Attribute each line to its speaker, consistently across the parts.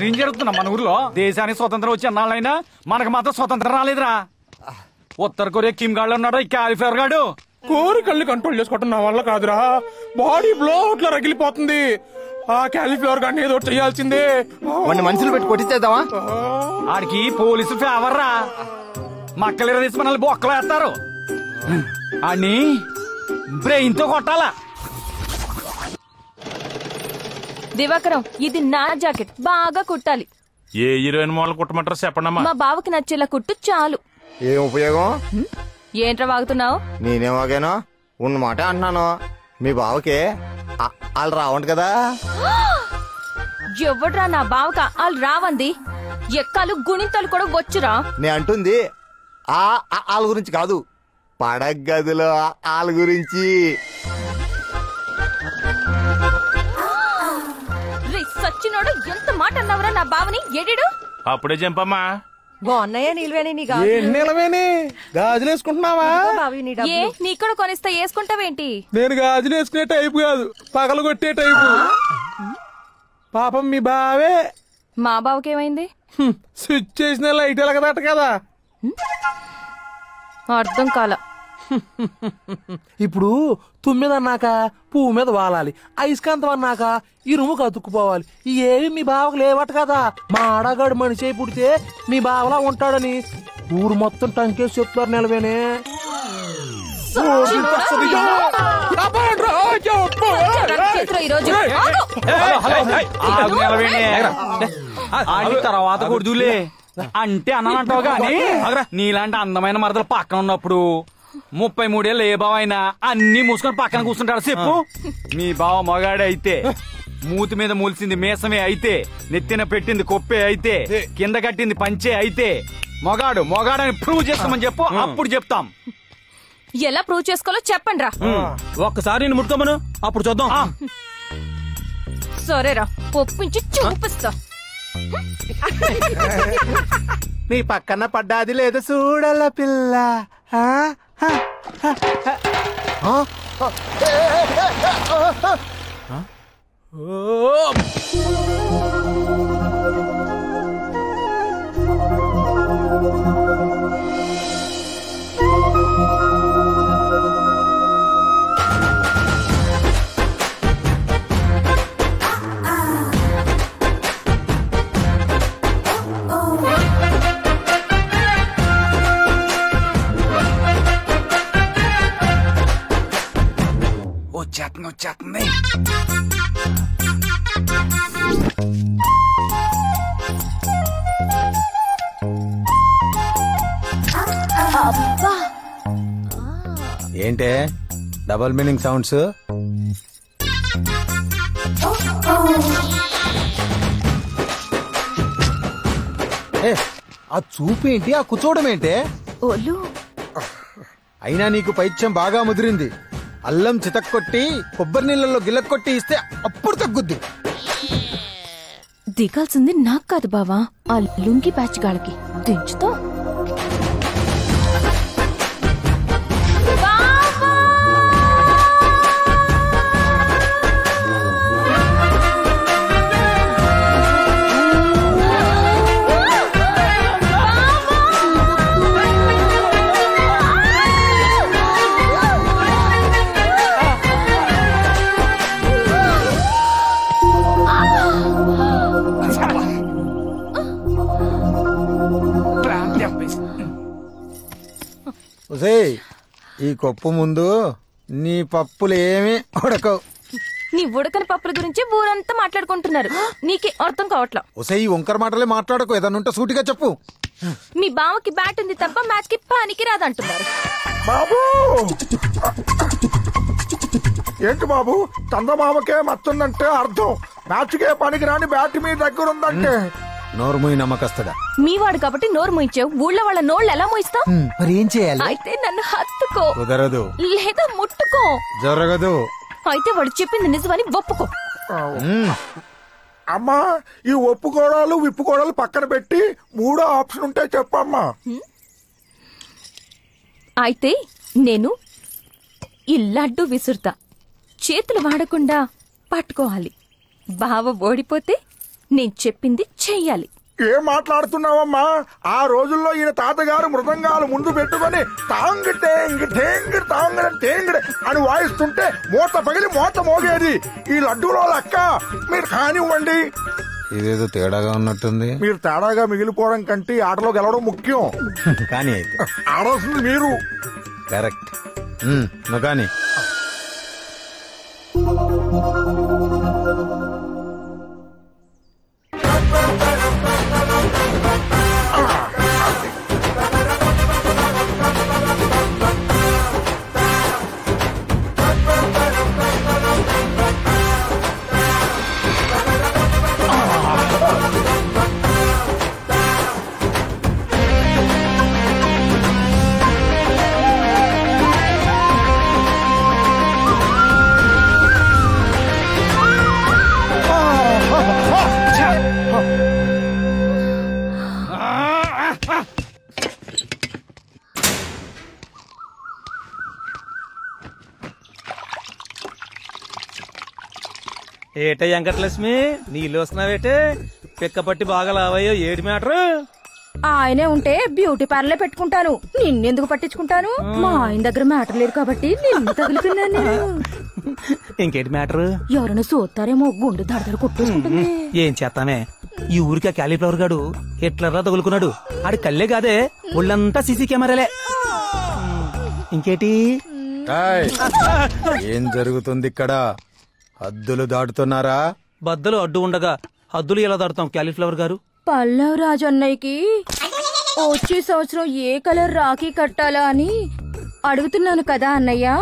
Speaker 1: ఏం జరుగుతున్నా మన ఊర్లో? దేశానికి స్వతంత్రం వచ్చి అన్నాళ్ళైనా మనకు మాత్రం స్వతంత్రం రాలేదురా. ఉత్తర కొరియా కిమ్ గాడు ఉన్నాడు, ఈ క్యాలిఫ్లవర్ గాడు.
Speaker 2: కోరికల్ని కంట్రోల్ చేసుకోవటం నా వల్ల కాదురా. బాడీ బ్లోట్లో రగిలిపోతుంది. ఆ క్యాలిఫ్లవర్ గాడిని ఏదో చేయాల్సిందే.
Speaker 3: వాడిని మనుషులు పెట్టి కొట్టించేద్దామా?
Speaker 1: ఆడికి పోలీసులు ఫేవర్ రా. మక్కలు తీసి మనల్ని బొక్కలు వేస్తారు. ఆడిని బ్రెయిన్ తో కొట్టాలా.
Speaker 4: దివాకరం, ఇది నా జాకెట్, బాగా కుట్టాలి.
Speaker 2: ఏ హీరోయిన్ మోడల్ కుట్టమంటారు చెప్పండమ్మా.
Speaker 4: మా బావకి నచ్చేలా కుట్టు చాలు.
Speaker 3: ఏం ఉపయోగం?
Speaker 4: ఏంట్రా వాగుతున్నావు?
Speaker 3: నేనేం వాగాను? ఉన్నమాట అంటున్నాను. మీ బావకే వాళ్ళు రావంట కదా.
Speaker 4: ఎవడ్రా నా బావక వాళ్ళు రావంది? ఎక్కాలు గుణింతలు కూడా వచ్చురా.
Speaker 3: నే అంటుంది వాళ్ళ గురించి కాదు, పడగదిలో వాళ్ళ గురించి.
Speaker 4: సచ్చినోడు ఎంత మాట అన్నావురా నా బావని? ఎడిడు
Speaker 2: అప్పుడే చంపమ్మా.
Speaker 5: బాగున్నాయా నీళ్ళవేని? నీ
Speaker 2: నీళ్ళవేని గాజులు వేసుకుంటున్నావా?
Speaker 4: ఏ నీ కూడా కొనిస్తా, వేసుకుంటావేంటి?
Speaker 2: నేను గాజులు వేసుకునే టైపు కాదు, పగలు కొట్టే టైపు. పాపం మీ బావే.
Speaker 4: మా బావకేమైంది?
Speaker 2: స్విచ్ చేసిన లైట్ ఎలగదట కదా.
Speaker 4: అర్థం కాల.
Speaker 6: ఇప్పుడు తుమ్మిద అన్నాక పువ్వు మీద వాలాలి, అయస్కాంతం అన్నాక ఇరుముకు అతుక్కుపోవాలి. ఏవి మీ బావకు లేవట కదా. మా ఆడగాడు మనిషి అయి పుడితే మీ బావలా ఉంటాడని ఊరు మొత్తం టంకేసి చెప్తారు. నిలవేనే
Speaker 1: తర్వాత కొడుదులే అంటే అన్నానంటావు గాని, నీలాంటి అందమైన మరదలు పక్కన ఉన్నప్పుడు 33 ఏళ్ళు ఏ బావ అయినా అన్ని మూసుకొని పక్కన కూర్చుంటాడు చెప్పు. మీ బావ మగాడే అయితే, మూతి మీద మూల్సింది మీసమే అయితే, నెత్తిన పెట్టింది కొప్పే అయితే, కింద కట్టింది పంచే అయితే మొగాడు మొగాడని ప్రూవ్ చేస్తామని చెప్పు, అప్పుడు చెప్తాం.
Speaker 4: ఎలా ప్రూవ్ చేసుకోవాలో చెప్పండి రా.
Speaker 6: ఒక్కసారి నేను ముట్టుకోమను, అప్పుడు చూద్దాం.
Speaker 4: సరేరా, ఒప్పించి చూపిస్తా.
Speaker 3: నీ పక్కన పడ్డాది లేదు చూడల పిల్ల.
Speaker 1: వచ్చేస్తుంది.
Speaker 3: ఏంటే డబల్ మీనింగ్ సౌండ్స్? ఆ చూపేంటి, ఆ కూర్చోవడం ఏంటే? అయినా నీకు పైత్యం బాగా ముదిరింది. అల్లం చితక్కొట్టి కొబ్బరి నీళ్ళలో గిల్లకొట్టి ఇస్తే అప్పుడు తగ్గుద్ది.
Speaker 4: దిగాల్సింది నాకు కాదు బావా, ఆ లుంగి ప్యాచ్ గాళ్ళకి దించుతో.
Speaker 3: ఈ కొప్పు ముందు నీ పప్పులు ఏమీ ఉడకవు.
Speaker 4: నీ ఉడకని పప్పుల గురించి ఊరంతా మాట్లాడుకుంటున్నారు, నీకే అర్థం కావట్లా.
Speaker 3: ఒసే ఈ వంకర మాటలే మాట్లాడకు, ఏదన్నా ఉంటే సూటిగా చెప్పు.
Speaker 4: మీ బావకి బ్యాట్ ఉంది తప్ప మ్యాచ్ కి పనికి రాదంటున్నారు.
Speaker 7: బాబు ఏంటి బాబు, చందమామకే మత్తుందంటే అర్థం మ్యాచ్ కే పనికి రాని బ్యాట్ మీ దగ్గర ఉందంటే.
Speaker 3: నోరుమూయి నమ్మకస్తదా.
Speaker 4: మీ వాడు కాబట్టి నోరు మూయించావు, ఊళ్ళో వాళ్ళ నోళ్ళు ఎలా మూయిస్తావు?
Speaker 3: మరి ఏం చేయాలి?
Speaker 4: అయితే నన్ను హత్తుకో,
Speaker 3: కుదరదు.
Speaker 4: లేదా ముట్టుకో.
Speaker 3: జరగదు.
Speaker 4: అయితే వాడు చెప్పింది నిజమని ఒప్పుకో.
Speaker 7: అమ్మా, ఈ ఒప్పుకోడాలు విప్పుకోడాలు పక్కన పెట్టి మూడో ఆప్షన్ ఉంటే చెప్పమ్మా.
Speaker 4: అయితే నేను ఈ లడ్డు విసురుతా, చేతులు వాడకుండా పట్టుకోవాలి. బావ ఓడిపోతే నేను చెప్పింది చెయ్యాలి.
Speaker 7: ఏం మాట్లాడుతున్నావమ్మా? ఆ రోజుల్లో ఈయన తాతగారు మృదంగాలు ముందు పెట్టుకొని తాంగ్ టేంగ్ టేంగ్ తాంగ్ టేంగ్ అని వాయిస్తుంటే మూత పగిలి మూత మోగేది. ఈ లడ్డూలో లెక్క మీరు కానివ్వండి.
Speaker 3: ఇదేదో తేడాగా ఉన్నట్టుంది.
Speaker 7: మీరు తేడాగా మిగిలిపోవడం కంటే ఆటలో గెలవడం ముఖ్యం.
Speaker 3: కానీ
Speaker 7: ఆడాల్సింది మీరు.
Speaker 3: కరెక్ట్. నువ్వు కానీ
Speaker 6: ఏటే వెంకటలక్ష్మి, నీళ్ళు వస్తున్నావేటే? పిక్కపట్టి బాగా లావయ్యో, ఏటి మ్యాటర్?
Speaker 4: ఆయనే ఉంటే బ్యూటీ పార్లర్ పెట్టుకుంటాను, నిన్నెందుకు పట్టించుకుంటాను? మా ఆయన దగ్గర మ్యాటర్ లేదు కాబట్టి నిన్ను తగులుకున్నాను.
Speaker 6: ఇంకేటి మ్యాటర్?
Speaker 4: ఎవరైనా చూస్తారేమో, గుండు దడదడ కొట్టేసుకుంటుంది.
Speaker 6: ఏం చేస్తామే, ఈ ఊరికి ఆ క్యాలీఫ్లవర్ గాడు ఎట్లరా తగులుకున్నాడు. ఆడి కళ్ళే కాదే, ఒళ్ళంతా సీసీ కెమెరాలే. ఇంకేటి?
Speaker 3: ఏం జరుగుతుంది ఇక్కడ? హద్దులు దాటుతున్నారా?
Speaker 6: బద్దలు అడ్డు ఉండగా హద్దులు ఎలా దాడుతాం క్యాలీఫ్లవర్ గారు?
Speaker 4: పల్లవ్ రాజు అన్నయ్యకి వచ్చే సంవత్సరం ఏ కలర్ రాఖీ కట్టాలా అని అడుగుతున్నాను కదా అన్నయ్య.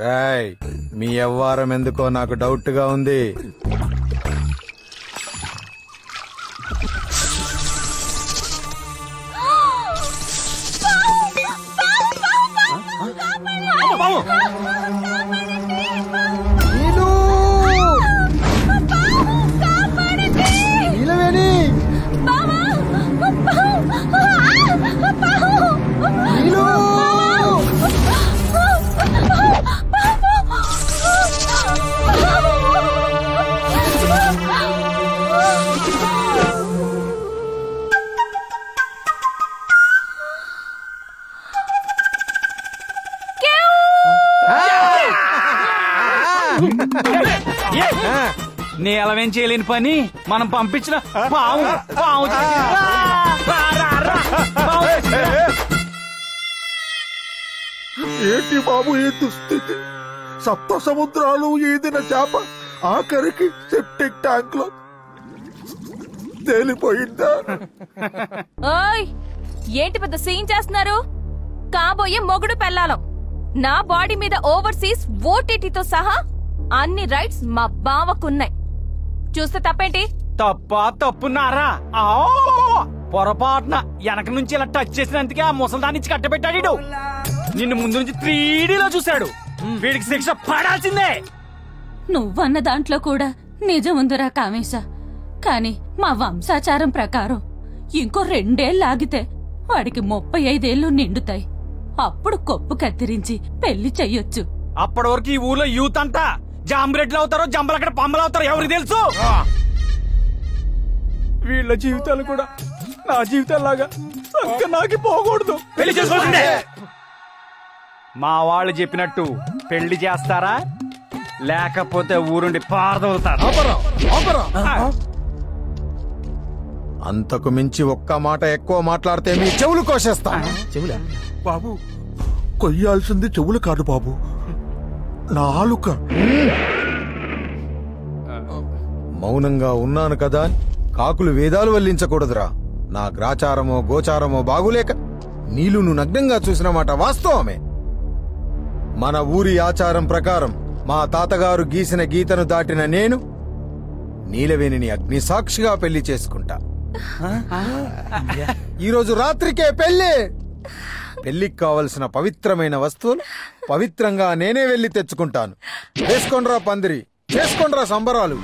Speaker 3: రాయ్, మీ వ్యవహారం ఎందుకో నాకు డౌట్ గా ఉంది.
Speaker 1: నేలవేం చేయలేని పని మనం పంపించిన పాము పాము
Speaker 7: ఏంటి బాబు ఈ దుస్థితి? సప్త సముద్రాలు ఈదిన చేప ఆఖరికి సెప్టిక్ ట్యాంక్ లో తేలిపోయిందా?
Speaker 4: ఓయ్, ఏంటి పెద్ద సీన్ చేస్తున్నారు? కాబోయే మొగుడు పెళ్ళాలం. నా బాడీ మీద ఓవర్సీస్ ఓటీటీతో సహా అన్ని రైట్స్ మా బావకున్నాయి. చూస్తే తప్పేంటి?
Speaker 1: తప్పున్నారా? పొరపాటున వెనక నుంచి ఇలా టచ్ చేసినందుకే ఆ ముసల్దాన్ని ఇచ్చి కట్టబెట్టాడు. నిన్ను ముందు నుంచి 3Dలో చూశాడు. వీడికి శిక్ష పడాల్సిందే.
Speaker 8: నువ్వన్న దాంట్లో కూడా నిజముందిరా కామేశ. కాని మా వంశాచారం ప్రకారం ఇంకో 2 ఏళ్ళాగితే వాడికి 35 నిండుతాయి. అప్పుడు కొప్పు కత్తిరించి పెళ్లి చెయ్యొచ్చు.
Speaker 1: అప్పటి వరకు ఈ ఊర్లో యూత్ అంతా జాంబ్రెడ్లు అవుతారో జంబలక్కడ పంబలు అవుతారో ఎవరికి తెలుసు? వీళ్ళ జీవితాలు కూడా నా జీవితాల్లాగా నాకి పోకూడదు. పెళ్లి చేసుకోవాల్సిందే. మా వాళ్ళు చెప్పినట్టు పెళ్లి చేస్తారా, లేకపోతే ఊరుండి పారదవుతారు.
Speaker 3: అంతకు మించి ఒక్క మాట ఎక్కువ మాట్లాడితే మీ చెవులు కోసేస్తా.
Speaker 6: చెవులా?
Speaker 7: బాబు, కొయ్యాల్సింది చెవులు కాదు బాబు, నాలుక.
Speaker 3: మౌనంగా ఉన్నాను కదా, కాకులు వేదాలు వల్లించకూడదురా. నా గ్రాచారమో గోచారమో బాగులేక నీలును నగ్నంగా చూసిన మాట వాస్తవమే. మన ఊరి ఆచారం ప్రకారం మా తాతగారు గీసిన గీతను దాటిన నేను నీలవేణిని అగ్ని సాక్షిగా పెళ్లి చేసుకుంటా. ఈరోజు రాత్రికే పెళ్లి. పెళ్లికి కావలసిన పవిత్రమైన వస్తువులు పవిత్రంగా నేనే వెళ్లి తెచ్చుకుంటాను. వేసుకోండ్రా పందిరి, చేసుకోండ్రా సంబరాలు.